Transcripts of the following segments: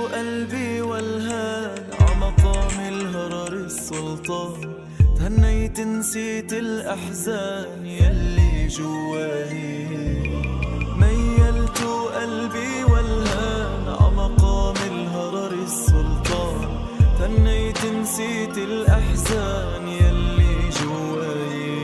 قلبي والهان عمقام الهرر السلطان تهنيت نسيت الأحزان يلي جواهي ميلت قلبي والهان عمقام الهرر السلطان تهنيت نسيت الأحزان يلي جواهي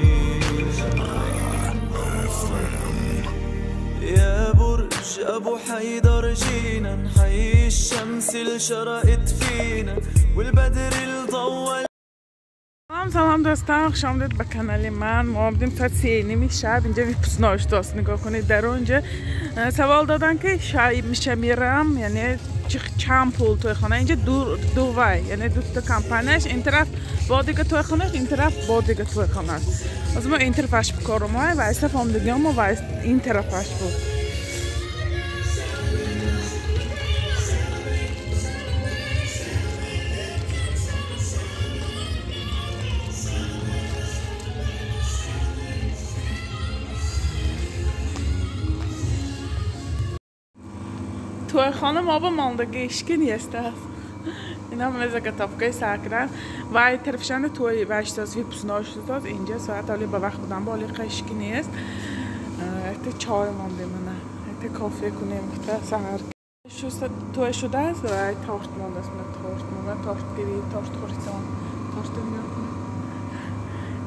يا برج أبو حيدر جينا نحيي الشمس اللي شرقت فينا والبدر الضوى. سلام دوستان، خوش آمدید به کانال من. ما آمدیم ساعت 3:30 شب اینجا ویپسناش دوست نگاه کنید. در اونجا سوال دادن که شاید میشه میرم، یعنی چند پول تویخانه اینجا دو وای، یعنی دو تا کمپانیش، این طرف با دیگه تویخانه، این طرف با دیگه تویخانه. از ما این طرفش بکارم و ایسا آمدگی ما و این طرفش بود. تویخانه ما با ماندگیشکی نیست است. اینا مثل کتابکای ساکرن و این طرفشان توی وشتاز ویپسناش داد اینجا ساعت حالی با وقت بودن با حالی قشکی نیست. ایت چای مانده منه، ایت کافه کنیم که سهر توی شده است و ایت تارت مانده است. من تارت گیری، تارت خوریتان، تارت نگاه کنیم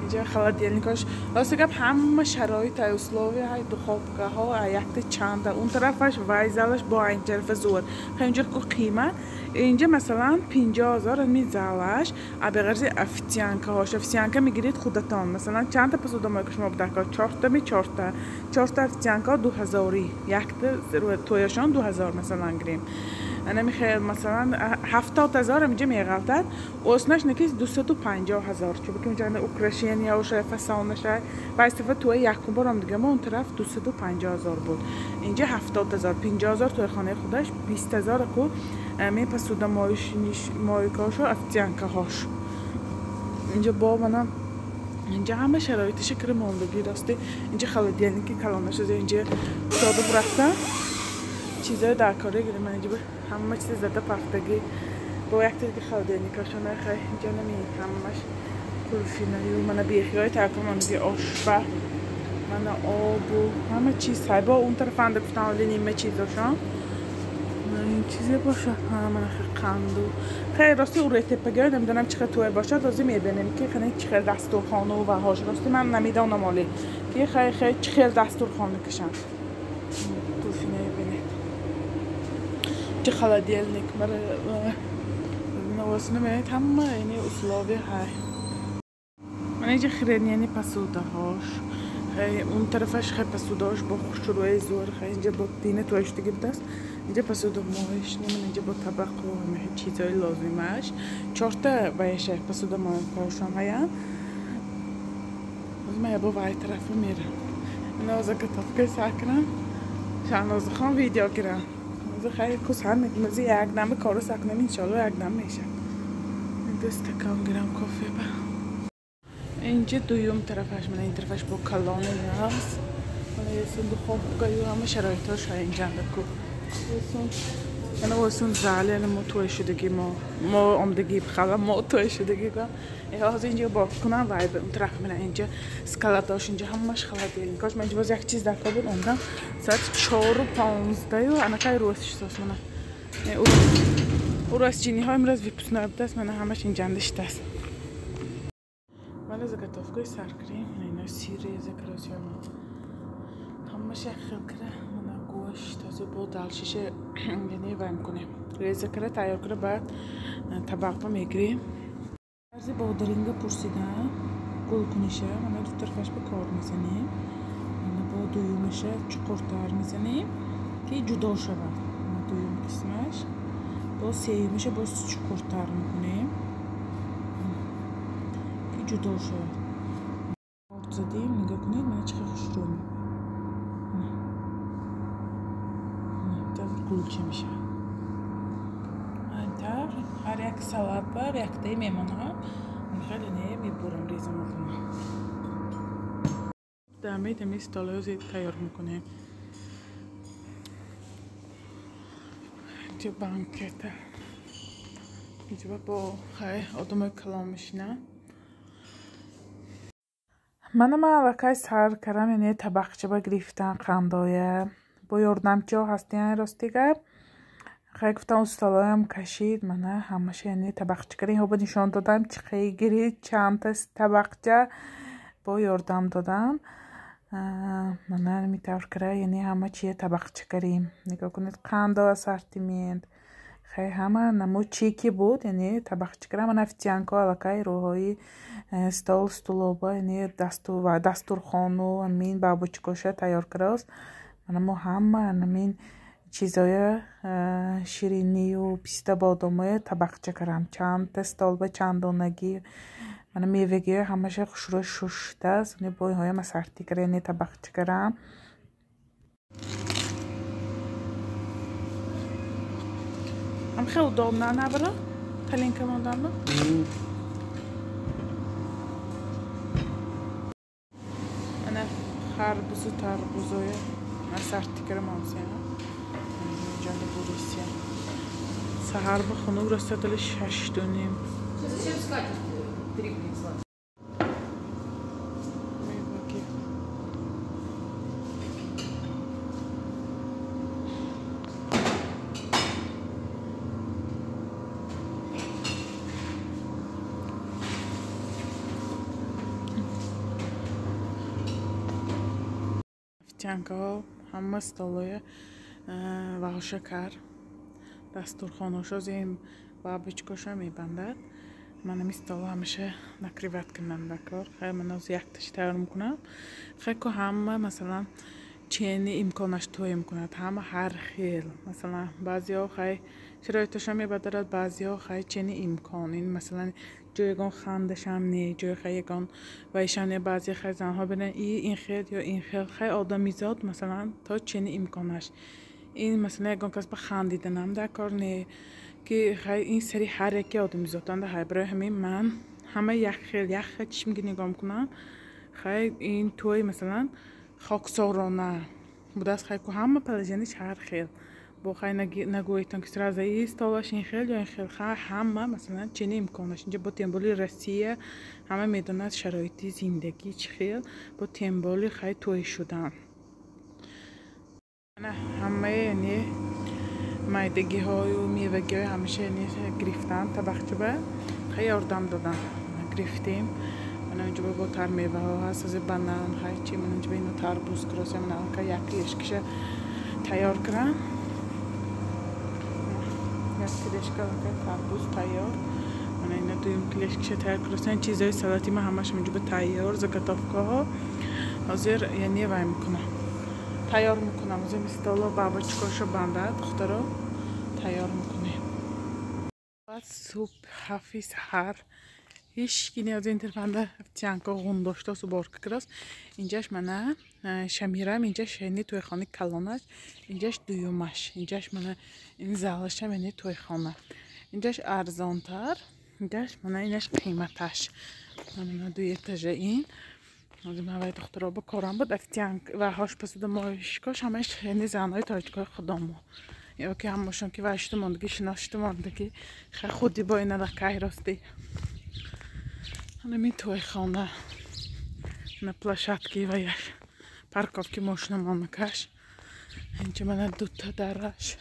اینجا خلاد یلنیکاش واسه گپ همه شرایط اسلوی های دخابگاه ها یک چنده اون طرفش وایزالش با این طرف زور اینجا که قیمت اینجا مثلا 50,000 میزالش ابرز افتیانکه هاش افتیانکه میگیرید خودتان مثلا چند تا پسودم که شما بده 4 تا افتیانکه 2000 یک تا تویشان 2000 مثلا گریم انا میخوام مثلا 70,000 اینجا میگفتد اسمش نکیس 250,000 چون که اونجا اوکراینی هاش فسانش و استفاده توی یک بارم دیگه ما اون طرف 250,000 بود اینجا 70,000 50,000 توی خانه خودش 20,000 کو می پسوده مایکاشو افتیانکه هاش اینجا با منم اینجا همه شرایطش کر ماندگی راسته اینجا خالد یعنی که کلانش از اینجا ساده برفتم چیزای دکاره گیرم من اینجا همه چیز زده پختگی با یک تیز که خالد یعنی کاشانه خیلی اینجا نمی همش کلفینایی و من بیخیای تاکم من دیگه آشبه من آب و همه چیز های با اون طرف انده گفتم ولی نیمه چیزاشان این چیزی باشه من خیلی قندو خیلی راستی اون ریت پگه نمیدونم چقدر توی باشه راستی میبینیم که خیلی چقدر دستورخانه و هاش راستی من نمیدونم مالی که خیلی چقدر دستورخانه کشن کلفینایی بینید چه خلادیل نکمر نواسنه بینید همه اینی اصلاوی های من اینجا خیلی یعنی پسوده هاش اون طرفش خیلی پسودهاش با شروع زور خیلی اینجا با دینه تویش دیگه بدست اینجا پسوده ماهش نیمون اینجا با طبق و همه چیزهای لازمش 4 تا ویشه پسوده ماهشان هایم از من با وای طرف میرم این از کتابکای ساکنم شهناز خان ویدیو گیرم از خیلی کس هم میگمزی یک دم کارو سکنم انشالله یک دم میشه دست کام گیرم کافه با اینجا دویم طرفش من این طرفش با کلانه هست من صندوق خوابگاهی و همه شرایطاش های اینجا بکو من واسون زاله یعنی ما توی شدگی ما آمدگی بخواه ما توی شدگی با از اینجا باک کنم و اون طرف من اینجا سکلاتاش اینجا همش خلطه این کاش من اینجا باز یک چیز دکا بود اومدم ساعت 4:15 و انا که روزش ساس منه او راست چینی های امروز ویپسنا بدست من همش اینجا اندشت است من از گتافگوی سرکریم اینا سیره زکراسیون همش یک خیل کره من گوشت تازه با دلشیشه یعنی ویم کنیم ریزه کره تیار کره بعد طبق با میگریم ارزی با درینگه پرسیده گل کنیشه من دو طرفش به کار میزنیم من با دویومشه چقورتر میزنیم که جدا شود من دویوم قسمش با سیومشه باز چقورتر میکنیم جدا شد آرد زدیم نگاه کنید من چقدر خوش رو دور گلچه میشه انتر هر یک سلات بر یک تایی میمونه من خیلی نه میبورم ریزم میکنم دمی ستالای زید تیار میکنیم توی بانکته اینجا با خیلی آدم کلام میشینم. منم علاقه سر کردم یعنی طبقچه با گرفتن قندایه با یاردمچی ها هستین راستیگر خیلی گفتم استالایم کشید من همش یعنی طبقچه کردن ها با نشان دادم چه خیلی گرید چند تا طبقچه با یاردم دادم من میتور کرده یعنی همه چیه طبقچه کردیم. نگاه کنید قندا اسارتیمنت خیلی همه نمو چیکی بود یعنی طبقچه کردم. من افتیانکا علاقه روحایی столоба یعنی دستورخانه و همین بابچکوشه تیار کرده. من همه همین چیزای شیرینی و پیستا بادامه طبقچه کردم. چند تا столба چند دونگی من میوگی همش خوشرو ششته است یعنی بای های مسارتی کردم یعنی طبقچه کردم. هم خیلی دام نه برا کلین کمان دام نه انا خربوز و تربوزای مسارتی کردم آمسیه جان بوریسیه سهر بخونو رسته دل 6:30 جنگا همه столای و شکر دستورخانه‌شو زیم بابچکوشا میبندد. من این стол همیشه نکریوت کنم بکار خیلی من از یک تاش تیار میکنم. خیلی که همه مثلا چینی امکانش توی میکند همه هر خیل مثلا بعضی ها خیلی شرایطش میبدرد بعضی ها خیلی چینی امکان این مثلا جایگان خندش هم نی جای خیلیگان و ایشانه بعضی خیلی زنها بینن این خیل یا این خیلی آدمی زاد مثلا تا چینی امکانش این مثلا یکان کس به خندیدن هم در کار نی که خیلی این سری هر یکی آدمی زادن در برای همین من همه یک چشم که نگاه میکنم خیلی این توی مثلا خاکسارانه بوده است خیلی که همه پلجنیش هر خیل با خیلی نگویتون که سرازه ایست تالاش این خیل یا این خیل همه مثلا چنین امکانش اینجا با تنبولی رسیه همه میدونند شرایطی زندگی چه خیل با تنبولی خیلی توی شدن همه یعنی مایدگی های و میوگی های همیشه یعنی گرفتن طبقچه به خیلی یاردم دادن گرفتیم. من اینجا با تر میوه ها هست از بنان خیلی چی من اینجا اینو تربوز کراسه من الان که یک لیشکشه تیار کردم یک لیشکه تربوز تیار من اینو دویم لیشکشه تیار کراسه این چیزای سلاتی من همش اینجا به تیار زکاتافکا ها حاضر یعنی وای میکنم تیار میکنم از این استالا بابچکاشو بنده دخترا تیار میکنیم. بعد صبح هفی سحر هیچ کی نیازی این ترفنده افتیانکا غنداشته سو بارک کراس اینجاش منه شمیرم اینجاش یعنی توی خانه کلانش اینجاش دویومش اینجاش منه این زالشم یعنی توی خانه اینجاش ارزانتر اینجاش منه اینش قیمتش منه دوی اتجه این از این هوای دخترها با کارم بود افتیانک و هاش پسود مایشکاش همش یعنی زنهای تایتکای خودمو یا که همشون که وشت ماندگی شناشت ماندگی خیلی خودی با این علاقه راستی همین توی خانه نه پلاشتکی و یک پارکوفکی ماشین مانکش اینجا من دوتا درش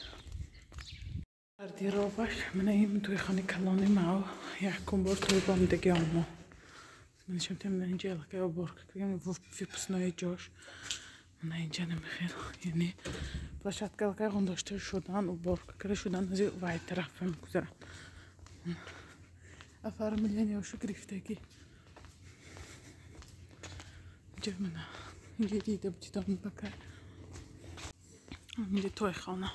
بردی رو باش من این توی خانه کلانی ما یک کمبور توی باندگی آمو من شمتیم من اینجا علاقه و برک کنیم فی پسنای جاش من اینجا نمیخیر یعنی پلاشتکی علاقه غنداشته شدن و برک کرده شدن از وای طرف میگذارم افر میلیونی هاشو گرفتگی اینجا من اینجا دیده بودیدم بکر اینجا توی خانه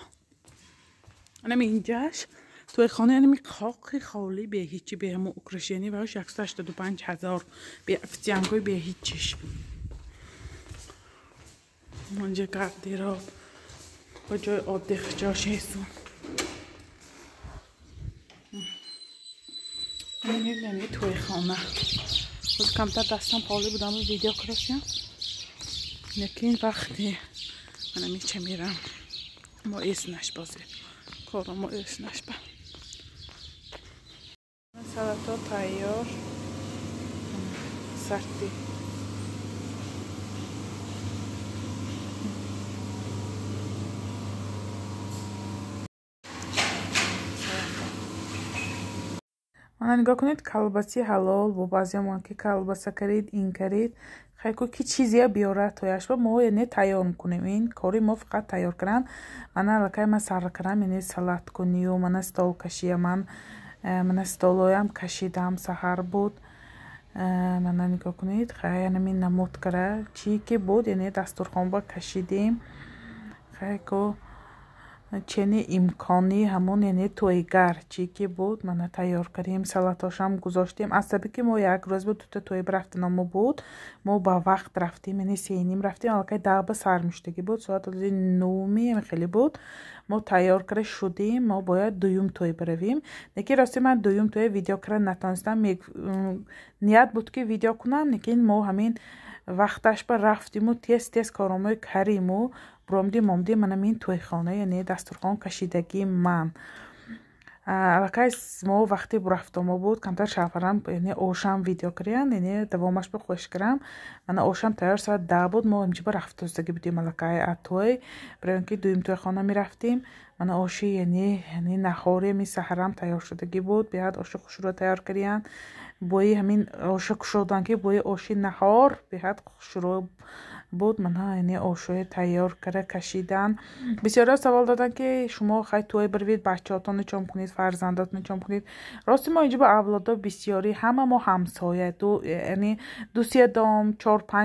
انم اینجاش توی خانه انمی خاقی خالی به هیچی به همون اکرشینی و هاش 185,000 به افتیانگوی به هیچیش اینجا گردی را با جای آدخ جاش هستون یعنی توی خانه باز کمتر دستم خالی بودم و ویدیو کراسیم یکی این وقتی من همیشه میرم ما اسمش بازه خورم و ایش نشبه سلطه تیار سرتی من نگاه کنید کلباسی حلال و بعضی ما که کلباسه کرید این کرید خیلی که چیزی بیاره تویش و ما یعنی تیار میکنیم این کاری ما فقط تیار کردن من الکی من سر کردم یعنی سلات کنی و من استول کشیه من استولویم کشیدم سحر بود من نگاه کنید خیلی نمی نمود کرده چی که بود یعنی دسترخوان با کشیدیم خیلی که چنین امکانی همون یعنی تویگر چی که بود من تیار کردیم سلاتاش هم گذاشتیم از طبعی که ما یک روز بود تو توی برفتنامو بود ما با وقت رفتیم یعنی 3:30 رفتیم الکی 10 سرمشتگی بود ساعت 9 خیلی بود ما تیار کرده شدیم ما باید دویم توی برویم نکی راستی من دویم توی ویدیو کردن نتونستم نیت بود که ویدیو کنم لیکن ما همین وقتش با رفتیم و تیز کارامو کردیم و برامدیم من این تویخانه یعنی دسترخوان کشیدگی من الکی ما وقتی برفتم بود کمتر شفرم یعنی اوشم ویدیو کردن یعنی دوامش به خوش کردم من اوشم تیار ساعت 10 بود ما همچی برفتستگی بودیم الکی اتوی برای اینکه دویم تویخانه می رفتیم من اوشی یعنی نخوری می سحرم تیار شدگی بود بیاد اوشی خوش رو تیار کردن بوی همین اوشی شدن که بوی اوشی نهار بیاد خوش رو بود من یعنی اوشوی تیار کرده کشیدن بسیار سوال دادن که شما خیلی توی بروید بچه‌هاتون چم کنید فرزنداتون چم کنید راستی ما اینجا با اولادا بسیاری همه ما همسایه یعنی 2-3 دام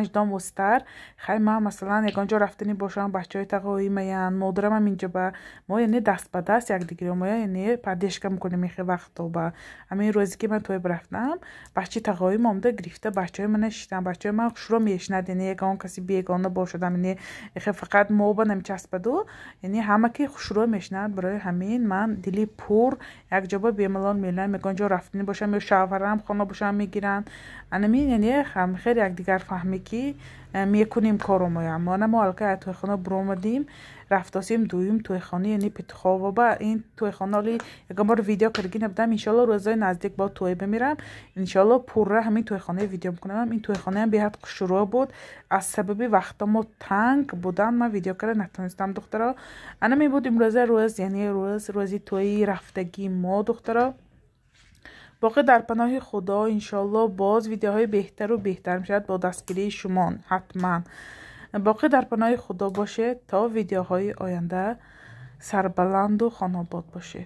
4-5 دام وستر خیلی ما مثلا یکانجا رفتنی باشم بچهای تقوی میان مادرم هم اینجا با ما یعنی دست به دست یک دیگه ما یعنی پردیشکم میکنیم میخه وقت و با همین روزی که من توی برفتم بچه تقوی مامده گرفته بچهای من نشیدن بچهای من شروع میشنن یعنی یکان کسی بیگانه باشدم یعنی فقط ما با نمیچسبدو یعنی همه که شروع میشنن برای همین من دلی پر یک جا بیملان میلن میگن جا رفتنی باشم یا شاورم خانه باشم میگیرن انمین یعنی هم خیلی یک دیگر فهمی که میکنیم کارو ما الکی توی خانه برآمدیم رفتاسیم دویم توی خانه یعنی پتخوا و با این توی خانه لی یکم بار ویدیو کردگی نبودم انشالله روزای نزدیک با توی بمیرم انشالله پره همین توی خانه ویدیو میکنم این توی خانه هم بیاد شروع بود از سبب وقتمو تنگ بودن من ویدیو کردن نتونستم دخترا انا می بود امروز روز یعنی روزی توی رفتگی ما دخترا باقی در پناه خدا انشالله باز ویدیوهای بهتر و بهتر میشد با دستگیری شما حتما باقی در پناه خدا باشه تا ویدیوهای آینده سربلند و خاناباد باشه